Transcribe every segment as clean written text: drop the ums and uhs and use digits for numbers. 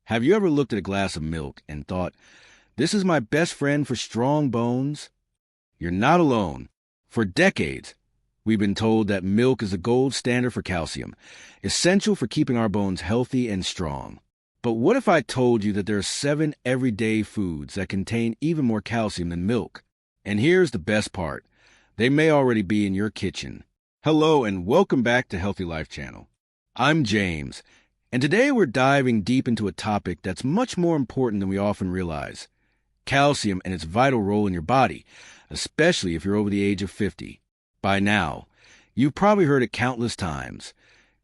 Have you ever looked at a glass of milk and thought, this is my best friend for strong bones? You're not alone. For decades, we've been told that milk is the gold standard for calcium, essential for keeping our bones healthy and strong. But what if I told you that there are 7 everyday foods that contain even more calcium than milk? And here's the best part. They may already be in your kitchen. Hello and welcome back to Healthy Life Channel. I'm James, and today we're diving deep into a topic that's much more important than we often realize. Calcium and its vital role in your body, especially if you're over the age of 50. By now, you've probably heard it countless times.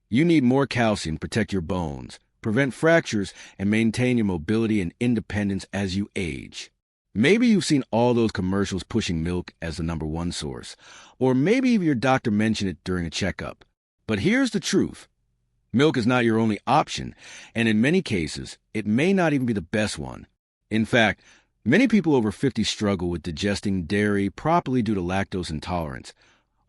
You need more calcium to protect your bones, prevent fractures, and maintain your mobility and independence as you age. Maybe you've seen all those commercials pushing milk as the #1 source, or maybe even your doctor mentioned it during a checkup. But here's the truth. Milk is not your only option, and in many cases, it may not even be the best one. In fact, many people over 50 struggle with digesting dairy properly due to lactose intolerance,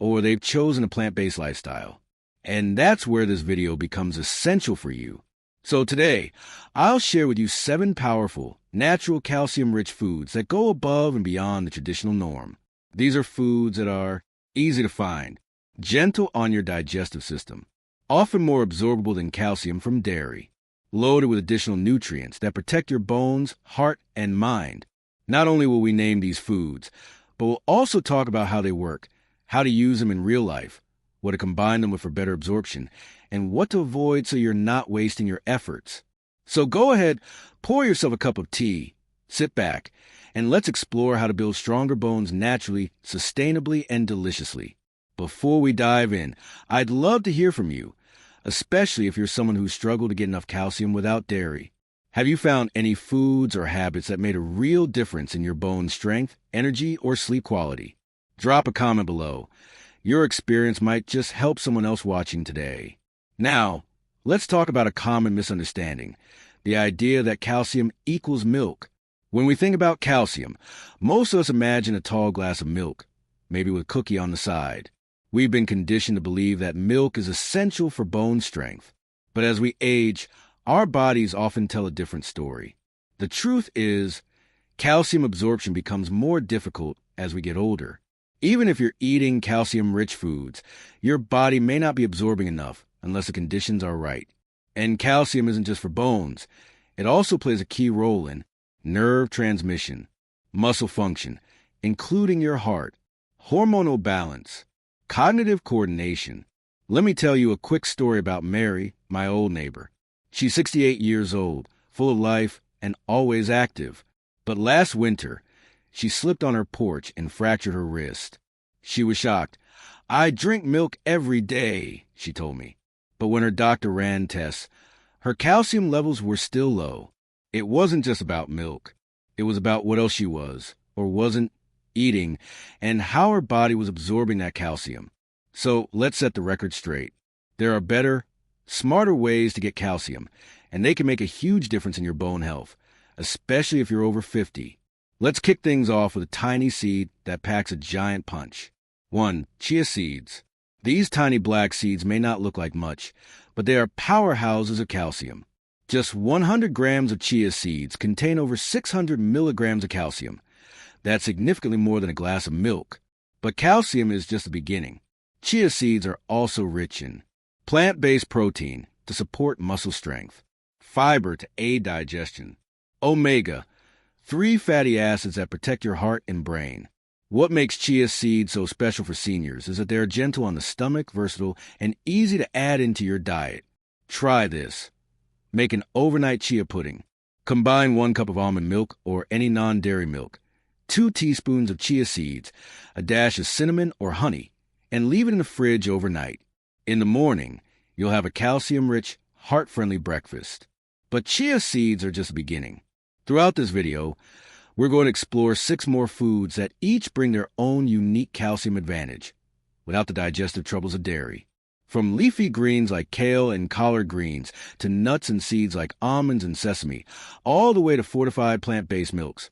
or they've chosen a plant-based lifestyle. And that's where this video becomes essential for you. So today, I'll share with you 7 powerful, natural calcium-rich foods that go above and beyond the traditional norm. These are foods that are easy to find, gentle on your digestive system, often more absorbable than calcium from dairy, loaded with additional nutrients that protect your bones, heart, and mind. Not only will we name these foods, but we'll also talk about how they work, how to use them in real life, what to combine them with for better absorption, and what to avoid so you're not wasting your efforts. So go ahead, pour yourself a cup of tea, sit back, and let's explore how to build stronger bones naturally, sustainably, and deliciously. Before we dive in, I'd love to hear from you, especially if you're someone who's struggled to get enough calcium without dairy. Have you found any foods or habits that made a real difference in your bone strength, energy, or sleep quality? Drop a comment below. Your experience might just help someone else watching today. Now, let's talk about a common misunderstanding, the idea that calcium equals milk. When we think about calcium, most of us imagine a tall glass of milk, maybe with a cookie on the side. We've been conditioned to believe that milk is essential for bone strength. But as we age, our bodies often tell a different story. The truth is, calcium absorption becomes more difficult as we get older. Even if you're eating calcium-rich foods, your body may not be absorbing enough unless the conditions are right. And calcium isn't just for bones. It also plays a key role in nerve transmission, muscle function, including your heart, hormonal balance, cognitive coordination. Let me tell you a quick story about Mary, my old neighbor. She's 68 years old, full of life, and always active. But last winter, she slipped on her porch and fractured her wrist. She was shocked. "I drink milk every day," she told me. But when her doctor ran tests, her calcium levels were still low. It wasn't just about milk. It was about what else she was, or wasn't, eating, and how her body was absorbing that calcium. So let's set the record straight. There are better, smarter ways to get calcium, and they can make a huge difference in your bone health, especially if you're over 50. Let's kick things off with a tiny seed that packs a giant punch. 1. Chia seeds. These tiny black seeds may not look like much, but they are powerhouses of calcium. Just 100 grams of chia seeds contain over 600 milligrams of calcium. That's significantly more than a glass of milk. But calcium is just the beginning. Chia seeds are also rich in plant-based protein to support muscle strength, fiber to aid digestion, omega-3 fatty acids that protect your heart and brain. What makes chia seeds so special for seniors is that they are gentle on the stomach, versatile, and easy to add into your diet. Try this. Make an overnight chia pudding. Combine 1 cup of almond milk or any non-dairy milk, 2 teaspoons of chia seeds, a dash of cinnamon or honey, and leave it in the fridge overnight. In the morning, you'll have a calcium-rich, heart-friendly breakfast. But chia seeds are just the beginning. Throughout this video, we're going to explore 6 more foods that each bring their own unique calcium advantage, without the digestive troubles of dairy. From leafy greens like kale and collard greens, to nuts and seeds like almonds and sesame, all the way to fortified plant-based milks.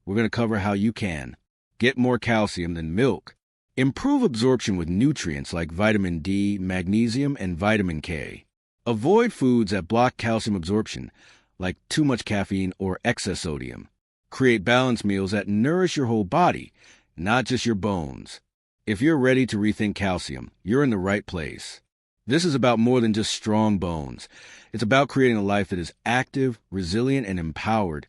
We're going to cover how you can get more calcium than milk, improve absorption with nutrients like vitamin D, magnesium, and vitamin K, avoid foods that block calcium absorption like too much caffeine or excess sodium. Create balanced meals that nourish your whole body, not just your bones. If you're ready to rethink calcium, you're in the right place. This is about more than just strong bones. It's about creating a life that is active, resilient, and empowered,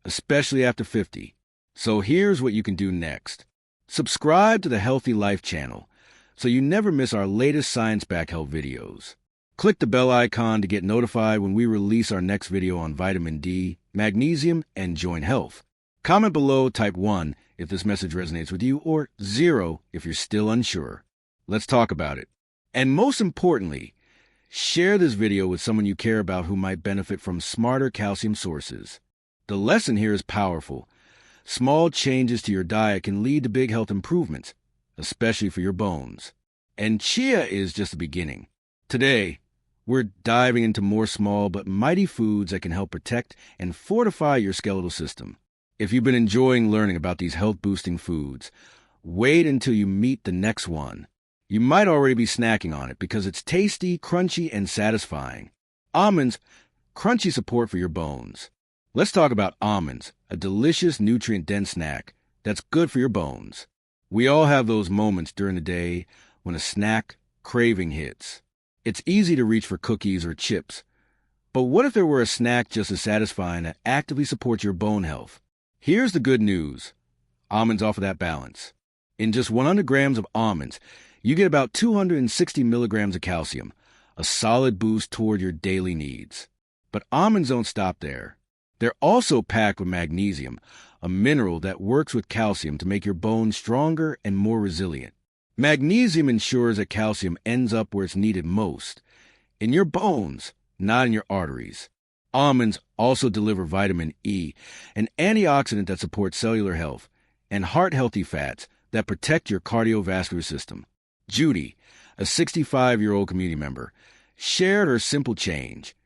especially after 50. So here's what you can do next. Subscribe to the Healthy Life channel so you never miss our latest science-backed health videos. Click the bell icon to get notified when we release our next video on vitamin D, magnesium, and joint health. Comment below, type 1 if this message resonates with you, or 0 if you're still unsure. Let's talk about it. And most importantly, share this video with someone you care about who might benefit from smarter calcium sources. The lesson here is powerful. Small changes to your diet can lead to big health improvements, especially for your bones. And chia is just the beginning. Today, we're diving into more small but mighty foods that can help protect and fortify your skeletal system. If you've been enjoying learning about these health-boosting foods, wait until you meet the next one. You might already be snacking on it because it's tasty, crunchy, and satisfying. Almonds, crunchy support for your bones. Let's talk about almonds, a delicious, nutrient-dense snack that's good for your bones. We all have those moments during the day when a snack craving hits. It's easy to reach for cookies or chips. But what if there were a snack just as satisfying that actively supports your bone health? Here's the good news. Almonds offer that balance. In just 100 grams of almonds, you get about 260 milligrams of calcium, a solid boost toward your daily needs. But almonds don't stop there. They're also packed with magnesium, a mineral that works with calcium to make your bones stronger and more resilient. Magnesium ensures that calcium ends up where it's needed most, in your bones, not in your arteries. Almonds also deliver vitamin E, an antioxidant that supports cellular health, and heart-healthy fats that protect your cardiovascular system. Judy, a 65-year-old community member, shared her simple change.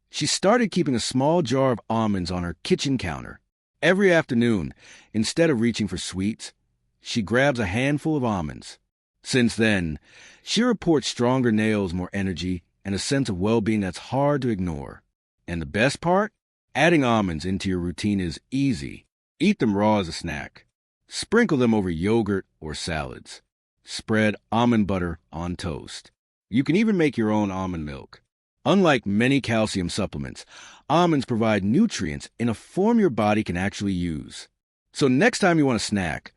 She started keeping a small jar of almonds on her kitchen counter. Every afternoon, instead of reaching for sweets, she grabs a handful of almonds. Since then, she reports stronger nails, more energy, and a sense of well-being that's hard to ignore. And the best part? Adding almonds into your routine is easy. Eat them raw as a snack. Sprinkle them over yogurt or salads. Spread almond butter on toast. You can even make your own almond milk. Unlike many calcium supplements, almonds provide nutrients in a form your body can actually use. So next time you want a snack,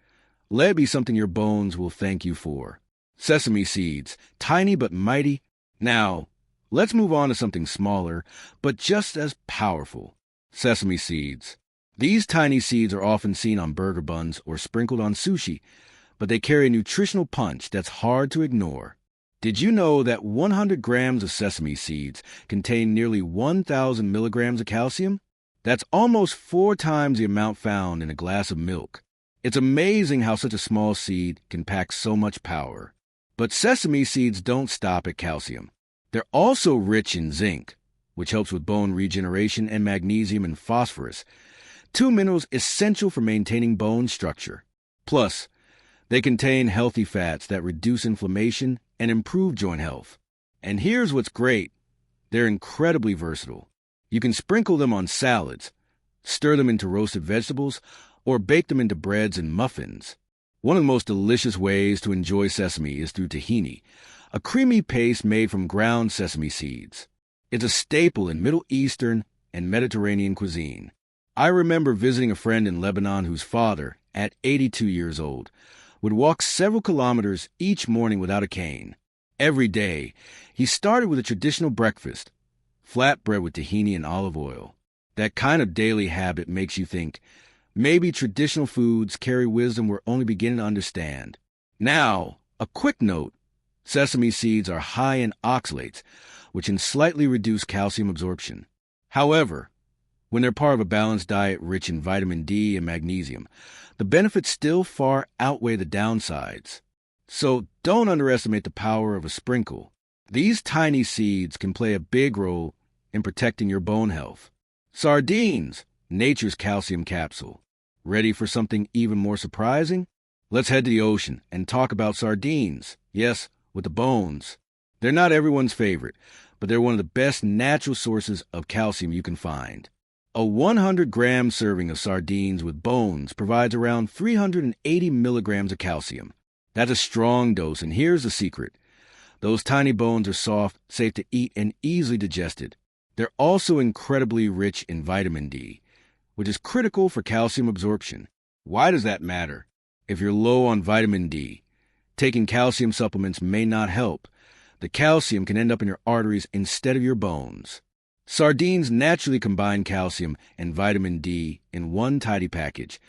let it be something your bones will thank you for. Sesame seeds, tiny but mighty. Now, let's move on to something smaller, but just as powerful. Sesame seeds. These tiny seeds are often seen on burger buns or sprinkled on sushi, but they carry a nutritional punch that's hard to ignore. Did you know that 100 grams of sesame seeds contain nearly 1,000 milligrams of calcium? That's almost 4 times the amount found in a glass of milk. It's amazing how such a small seed can pack so much power. But sesame seeds don't stop at calcium. They're also rich in zinc, which helps with bone regeneration, and magnesium and phosphorus, 2 minerals essential for maintaining bone structure. Plus, they contain healthy fats that reduce inflammation and improve joint health. And here's what's great. They're incredibly versatile. You can sprinkle them on salads, stir them into roasted vegetables, or bake them into breads and muffins. One of the most delicious ways to enjoy sesame is through tahini, a creamy paste made from ground sesame seeds. It's a staple in Middle Eastern and Mediterranean cuisine. I remember visiting a friend in Lebanon whose father, at 82 years old, would walk several kilometers each morning without a cane. Every day, he started with a traditional breakfast, flatbread with tahini and olive oil. That kind of daily habit makes you think, maybe traditional foods carry wisdom we're only beginning to understand. Now, a quick note. Sesame seeds are high in oxalates, which can slightly reduce calcium absorption. However, when they're part of a balanced diet rich in vitamin D and magnesium, the benefits still far outweigh the downsides. So don't underestimate the power of a sprinkle. These tiny seeds can play a big role in protecting your bone health. Sardines, nature's calcium capsule. Ready for something even more surprising? Let's head to the ocean and talk about sardines. Yes, with the bones. They're not everyone's favorite, but they're one of the best natural sources of calcium you can find. A 100-gram serving of sardines with bones provides around 380 milligrams of calcium. That's a strong dose, and here's the secret. Those tiny bones are soft, safe to eat, and easily digested. They're also incredibly rich in vitamin D, which is critical for calcium absorption. Why does that matter? If you're low on vitamin D, taking calcium supplements may not help. The calcium can end up in your arteries instead of your bones. Sardines naturally combine calcium and vitamin D in one tidy package,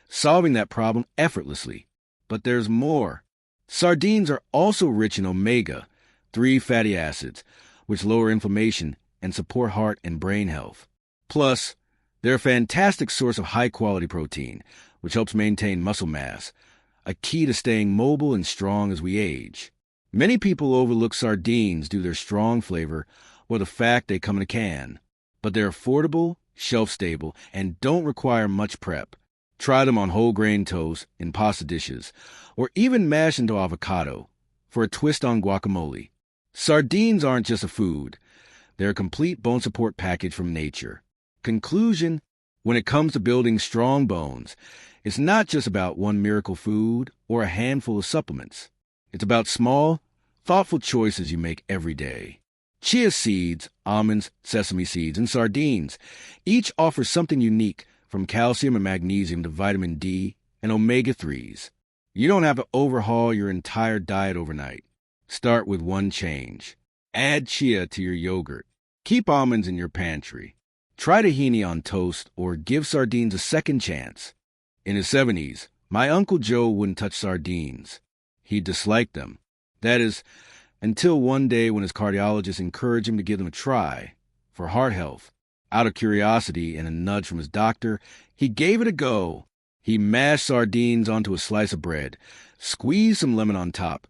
solving that problem effortlessly. But there's more. Sardines are also rich in omega-3 fatty acids, which lower inflammation and support heart and brain health. Plus, they're a fantastic source of high-quality protein, which helps maintain muscle mass, a key to staying mobile and strong as we age. Many people overlook sardines due to their strong flavor or the fact they come in a can. But they're affordable, shelf-stable, and don't require much prep. Try them on whole grain toast, in pasta dishes, or even mashed into avocado for a twist on guacamole. Sardines aren't just a food. They're a complete bone support package from nature. Conclusion, when it comes to building strong bones, it's not just about one miracle food or a handful of supplements. It's about small, thoughtful choices you make every day. Chia seeds, almonds, sesame seeds, and sardines each offer something unique, from calcium and magnesium to vitamin D and omega-3s. You don't have to overhaul your entire diet overnight. Start with one change. Add chia to your yogurt. Keep almonds in your pantry. Try tahini on toast or give sardines a second chance. In his 70s, my Uncle Joe wouldn't touch sardines. He disliked them. That is, until one day when his cardiologist encouraged him to give them a try for heart health. Out of curiosity and a nudge from his doctor, he gave it a go. He mashed sardines onto a slice of bread, squeezed some lemon on top,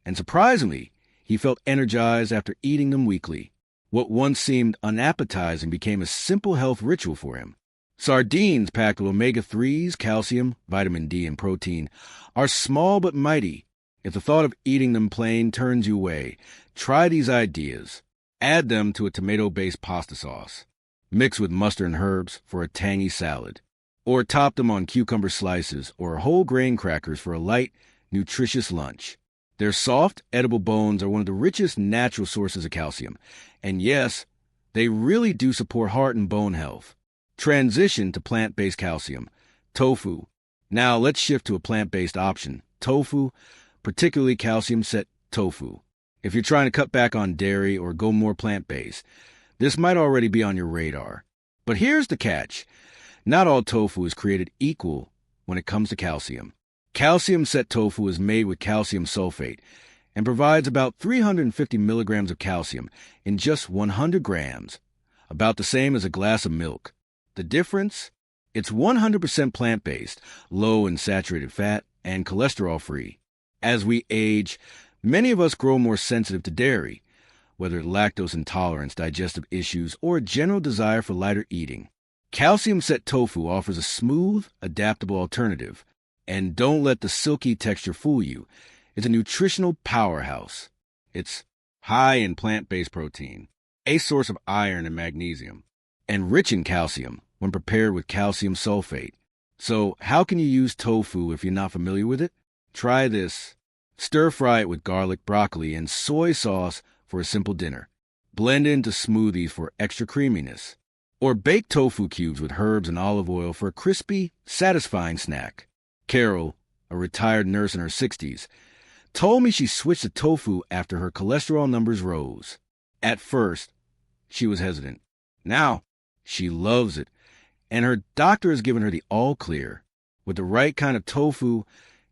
and surprisingly, he felt energized after eating them weekly. What once seemed unappetizing became a simple health ritual for him. Sardines packed with omega-3s, calcium, vitamin D, and protein are small but mighty. If the thought of eating them plain turns you away, try these ideas. Add them to a tomato-based pasta sauce. Mix with mustard and herbs for a tangy salad. Or top them on cucumber slices or whole grain crackers for a light, nutritious lunch. Their soft, edible bones are one of the richest natural sources of calcium. And yes, they really do support heart and bone health. Transition to plant-based calcium. Tofu. Now let's shift to a plant-based option. Tofu, particularly calcium-set tofu. If you're trying to cut back on dairy or go more plant-based, this might already be on your radar. But here's the catch. Not all tofu is created equal when it comes to calcium. Calcium-set tofu is made with calcium sulfate and provides about 350 milligrams of calcium in just 100 grams, about the same as a glass of milk. The difference? It's 100% plant-based, low in saturated fat, and cholesterol-free. As we age, many of us grow more sensitive to dairy, whether lactose intolerance, digestive issues, or a general desire for lighter eating. Calcium-set tofu offers a smooth, adaptable alternative. And don't let the silky texture fool you. It's a nutritional powerhouse. It's high in plant-based protein, a source of iron and magnesium, and rich in calcium when prepared with calcium sulfate. So how can you use tofu if you're not familiar with it? Try this. Stir-fry it with garlic, broccoli, and soy sauce for a simple dinner. Blend it into smoothies for extra creaminess. Or bake tofu cubes with herbs and olive oil for a crispy, satisfying snack. Carol, a retired nurse in her 60s, told me she switched to tofu after her cholesterol numbers rose. At first, she was hesitant. Now, she loves it, and her doctor has given her the all-clear. With the right kind of tofu,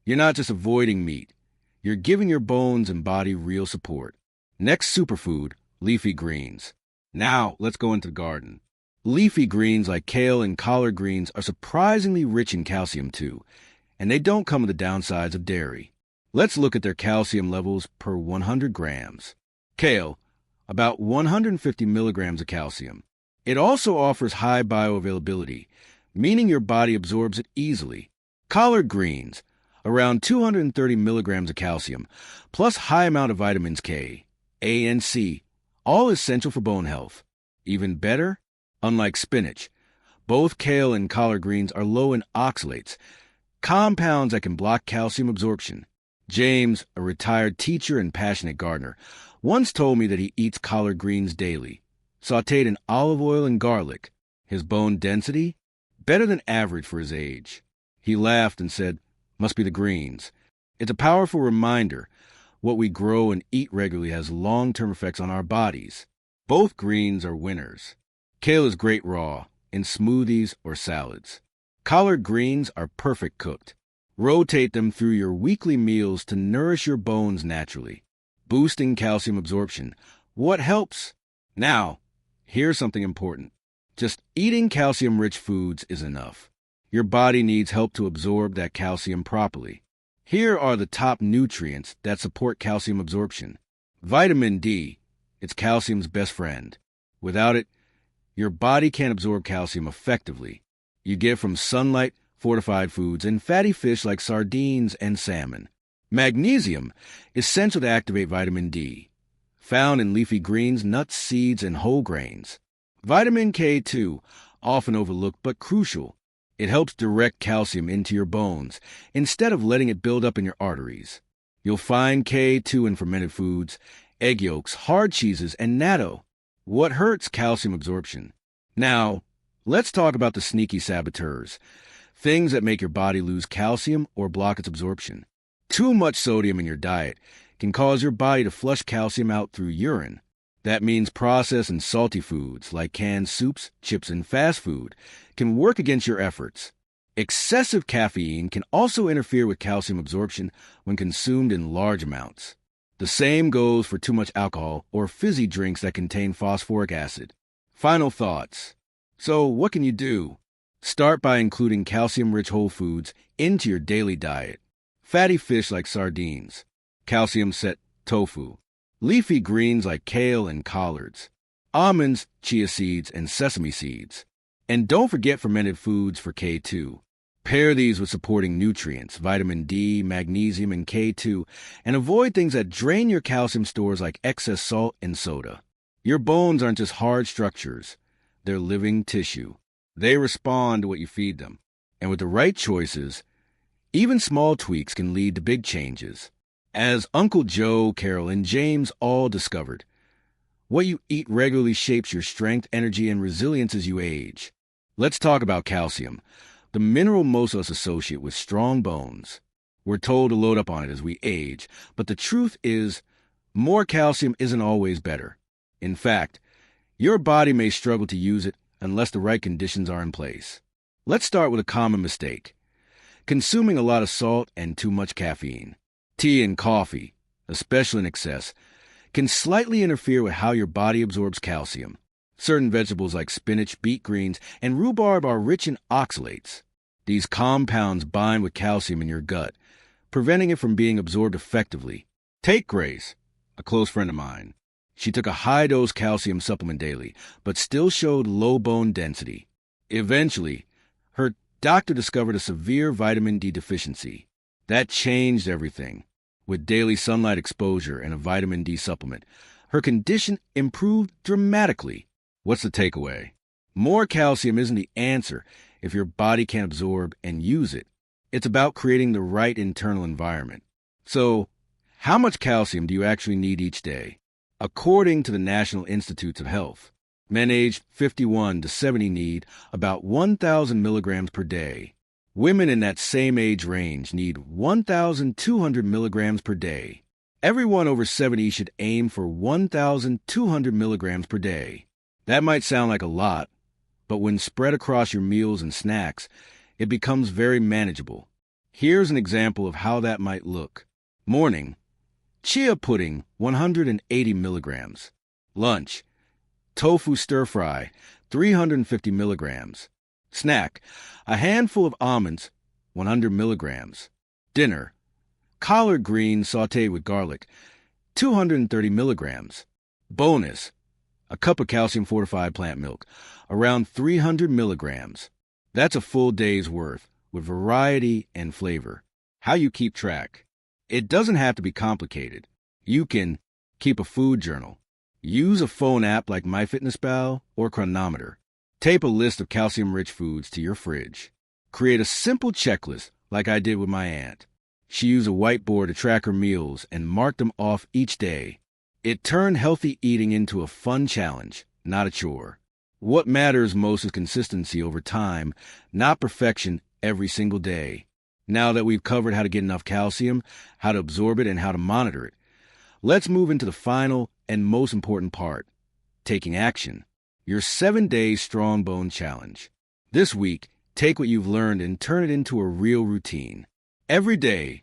you're not just avoiding meat. You're giving your bones and body real support. Next superfood, leafy greens. Now, let's go into the garden. Leafy greens like kale and collard greens are surprisingly rich in calcium too, and they don't come with the downsides of dairy. Let's look at their calcium levels per 100 grams. Kale, about 150 milligrams of calcium. It also offers high bioavailability, meaning your body absorbs it easily. Collard greens, around 230 milligrams of calcium, plus high amount of vitamins K, A, and C, all essential for bone health. Even better, unlike spinach, Both kale and collard greens are low in oxalates, compounds that can block calcium absorption. James, a retired teacher and passionate gardener, once told me that he eats collard greens daily, sautéed in olive oil and garlic. His bone density? Better than average for his age. He laughed and said, "Must be the greens." It's a powerful reminder. What we grow and eat regularly has long-term effects on our bodies. Both greens are winners. Kale is great raw, in smoothies or salads. Collard greens are perfect cooked. Rotate them through your weekly meals to nourish your bones naturally. Boosting calcium absorption. What helps? Now, here's something important. Just eating calcium-rich foods is enough. Your body needs help to absorb that calcium properly. Here are the top nutrients that support calcium absorption. Vitamin D. It's calcium's best friend. Without it, your body can't absorb calcium effectively. You get from sunlight, fortified foods, and fatty fish like sardines and salmon. Magnesium, essential to activate vitamin D, found in leafy greens, nuts, seeds, and whole grains. Vitamin K2, often overlooked but crucial. It helps direct calcium into your bones instead of letting it build up in your arteries. You'll find K2 in fermented foods, egg yolks, hard cheeses, and natto. What hurts calcium absorption? Now, let's talk about the sneaky saboteurs, things that make your body lose calcium or block its absorption. Too much sodium in your diet can cause your body to flush calcium out through urine. That means processed and salty foods like canned soups, chips, and fast food can work against your efforts. Excessive caffeine can also interfere with calcium absorption when consumed in large amounts. The same goes for too much alcohol or fizzy drinks that contain phosphoric acid. Final thoughts. So what can you do? Start by including calcium-rich whole foods into your daily diet. Fatty fish like sardines, calcium-set tofu, leafy greens like kale and collards, almonds, chia seeds, and sesame seeds. And don't forget fermented foods for K2. Pair these with supporting nutrients, vitamin D, magnesium, and K2, and avoid things that drain your calcium stores like excess salt and soda. Your bones aren't just hard structures. They're living tissue. They respond to what you feed them. And with the right choices, even small tweaks can lead to big changes. As Uncle Joe, Carol, and James all discovered, what you eat regularly shapes your strength, energy, and resilience as you age. Let's talk about calcium, the mineral most of us associate with strong bones. We're told to load up on it as we age, but the truth is, more calcium isn't always better. In fact, your body may struggle to use it unless the right conditions are in place. Let's start with a common mistake: consuming a lot of salt and too much caffeine. Tea and coffee, especially in excess, can slightly interfere with how your body absorbs calcium. Certain vegetables like spinach, beet greens, and rhubarb are rich in oxalates. These compounds bind with calcium in your gut, preventing it from being absorbed effectively. Take Grace, a close friend of mine. She took a high-dose calcium supplement daily, but still showed low bone density. Eventually, her doctor discovered a severe vitamin D deficiency. That changed everything. With daily sunlight exposure and a vitamin D supplement, her condition improved dramatically. What's the takeaway? More calcium isn't the answer if your body can't absorb and use it. It's about creating the right internal environment. So, how much calcium do you actually need each day? According to the National Institutes of Health, men aged 51 to 70 need about 1,000 milligrams per day. Women in that same age range need 1,200 milligrams per day. Everyone over 70 should aim for 1,200 milligrams per day. That might sound like a lot, but when spread across your meals and snacks, it becomes very manageable. Here's an example of how that might look. Morning: chia pudding, 180 milligrams. Lunch: tofu stir-fry, 350 milligrams. Snack: a handful of almonds, 100 milligrams. Dinner: collard greens sautéed with garlic, 230 milligrams. Bonus: a cup of calcium-fortified plant milk, around 300 milligrams. That's a full day's worth, with variety and flavor. How you keep track? It doesn't have to be complicated. You can keep a food journal. Use a phone app like MyFitnessPal or Chronometer. Tape a list of calcium-rich foods to your fridge. Create a simple checklist like I did with my aunt. She used a whiteboard to track her meals and mark them off each day. It turned healthy eating into a fun challenge, not a chore. What matters most is consistency over time, not perfection every single day. Now that we've covered how to get enough calcium, how to absorb it, and how to monitor it, let's move into the final and most important part, taking action. Your 7-day Strong Bone Challenge. This week, take what you've learned and turn it into a real routine. Every day,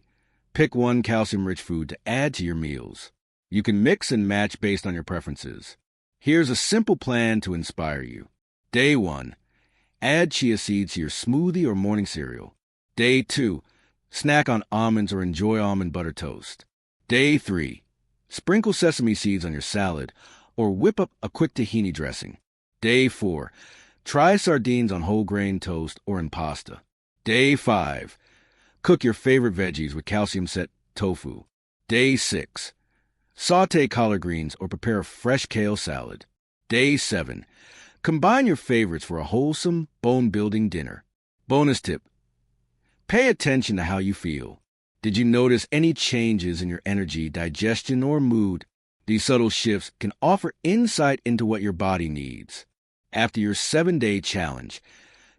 pick one calcium-rich food to add to your meals. You can mix and match based on your preferences. Here's a simple plan to inspire you. Day 1. Add chia seeds to your smoothie or morning cereal. Day 2. Snack on almonds or enjoy almond butter toast. Day 3. Sprinkle sesame seeds on your salad or whip up a quick tahini dressing. Day 4. Try sardines on whole grain toast or in pasta. Day 5. Cook your favorite veggies with calcium-set tofu. Day 6. Sauté collard greens or prepare a fresh kale salad. Day 7. Combine your favorites for a wholesome, bone-building dinner. Bonus tip. Pay attention to how you feel. Did you notice any changes in your energy, digestion, or mood? These subtle shifts can offer insight into what your body needs. After your 7-day challenge,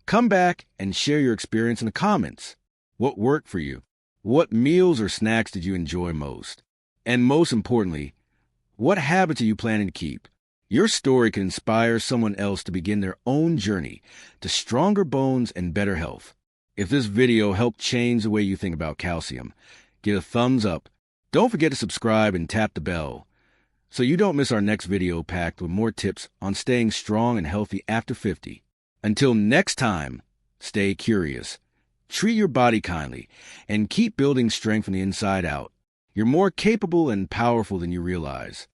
come back and share your experience in the comments. What worked for you? What meals or snacks did you enjoy most? And most importantly, what habits are you planning to keep? Your story can inspire someone else to begin their own journey to stronger bones and better health. If this video helped change the way you think about calcium, give a thumbs up. Don't forget to subscribe and tap the bell so you don't miss our next video packed with more tips on staying strong and healthy after 50. Until next time, stay curious, treat your body kindly, and keep building strength from the inside out. You're more capable and powerful than you realize.